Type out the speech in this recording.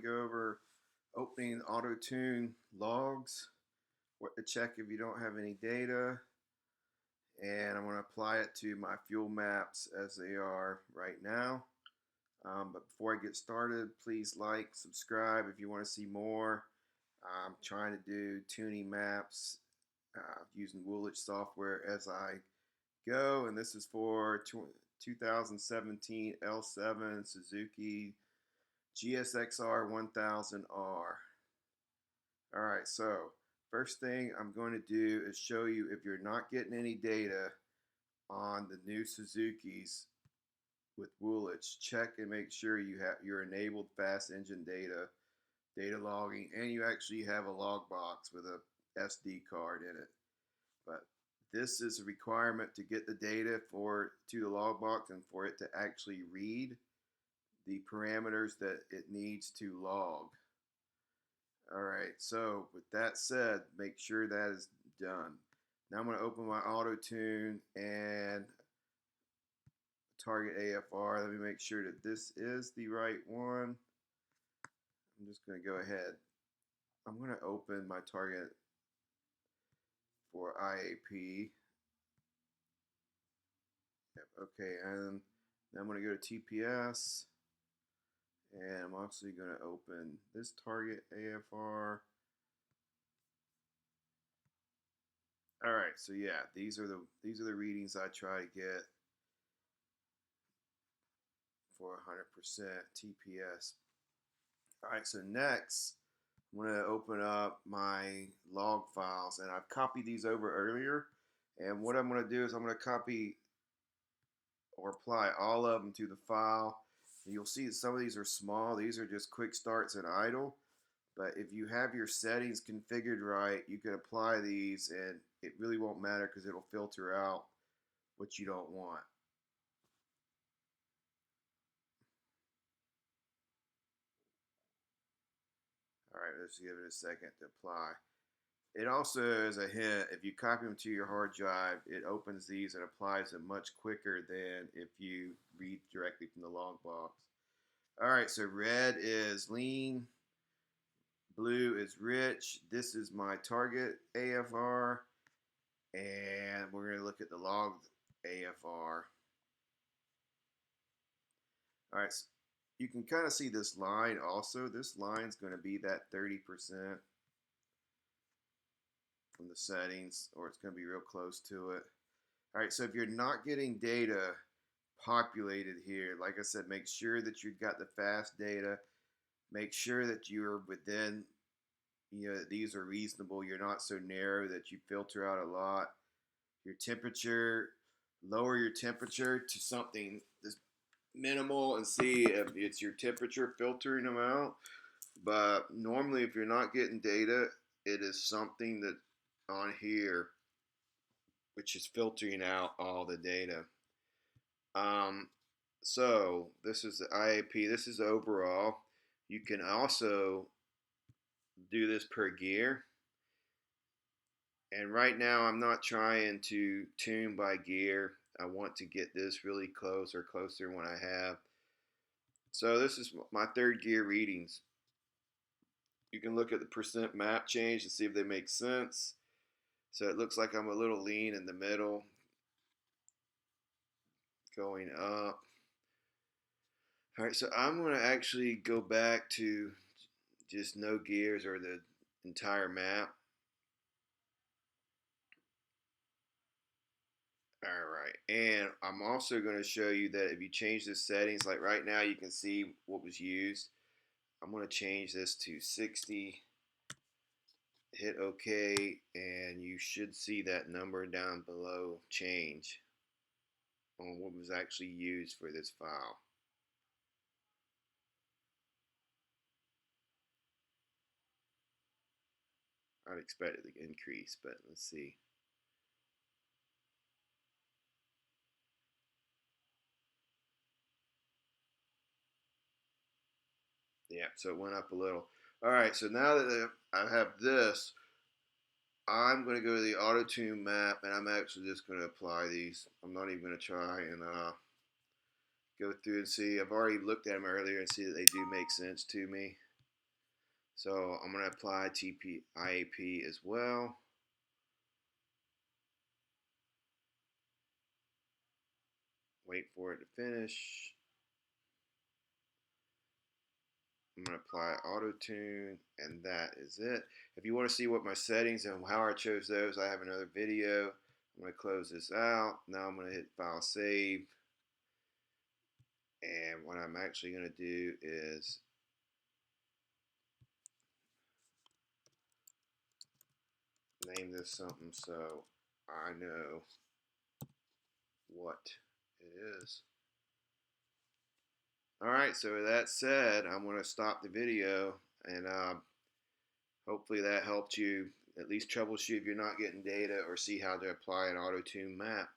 to go over opening Autotune logs, what to check if you don't have any data, and I'm going to apply it to my fuel maps as they are right now. But before I get started, please like, subscribe if you want to see more. I'm trying to do tuning maps using Woolich software as I go, and this is for 2017 L7 Suzuki GSXR1000R. Alright, so first thing I'm going to do is show you if you're not getting any data on the new Suzukis with Woolich, check and make sure you're enabled fast engine data logging, and you actually have a log box with a SD card in it. But this is a requirement to get the data to the log box and for it to actually read the parameters that it needs to log. Alright, so with that said, make sure that is done. Now I'm going to open my Autotune and Target AFR. Let me make sure that this is the right one. I'm just going to go ahead. I'm going to open my Target for IAP. Yep, okay, and now I'm going to go to TPS. And I'm also going to open this Target AFR. All right, so yeah, these are the readings I try to get for 100% TPS. All right, so next I'm going to open up my log files, and I've copied these over earlier. And what I'm going to do is I'm going to copy or apply all of them to the file. You'll see that some of these are small. These are just quick starts and idle. But if you have your settings configured right, you can apply these and it really won't matter because it'll filter out what you don't want. All right, let's give it a second to apply. It also is a hint, if you copy them to your hard drive, it opens these and applies them much quicker than if you read directly from the log box. Alright, so red is lean, blue is rich. This is my Target AFR, and we're going to look at the log AFR. Alright, so you can kind of see this line also. This line is going to be that 30% from the settings, or it's going to be real close to it. Alright, so if you're not getting data populated here, like I said, make sure that you've got the fast data. Make sure that you're within, that these are reasonable. You're not so narrow that you filter out a lot. Your temperature, lower your temperature to something that's minimal and see if it's your temperature filtering them out. But normally if you're not getting data, it is something that on here which is filtering out all the data. So this is the IAP. This is the overall. You can also do this per gear. And right now I'm not trying to tune by gear. I want to get this really close or closer than what I have. So this is my third gear readings. You can look at the percent map change to see if they make sense. So it looks like I'm a little lean in the middle, going up. All right, so I'm going to actually go back to just no gears or the entire map. All right, and I'm also going to show you that if you change the settings, like right now you can see what was used. I'm going to change this to 60, hit OK, and you should see that number down below change on what was actually used for this file. I'd expect it to increase, but let's see. Yeah, so it went up a little. All right, so now that I have this, I'm going to go to the Autotune map, and I'm actually just going to apply these. I'm not even going to try and go through and see. I've already looked at them earlier and see that they do make sense to me. So I'm going to apply IAP as well. Wait for it to finish. I'm going to apply Autotune, and that is it. If you want to see what my settings and how I chose those, I have another video. I'm going to close this out. Now I'm going to hit File Save. And what I'm actually going to do is name this something so I know what it is. Alright, so with that said, I'm going to stop the video, and hopefully that helped you at least troubleshoot if you're not getting data or see how to apply an Autotune map.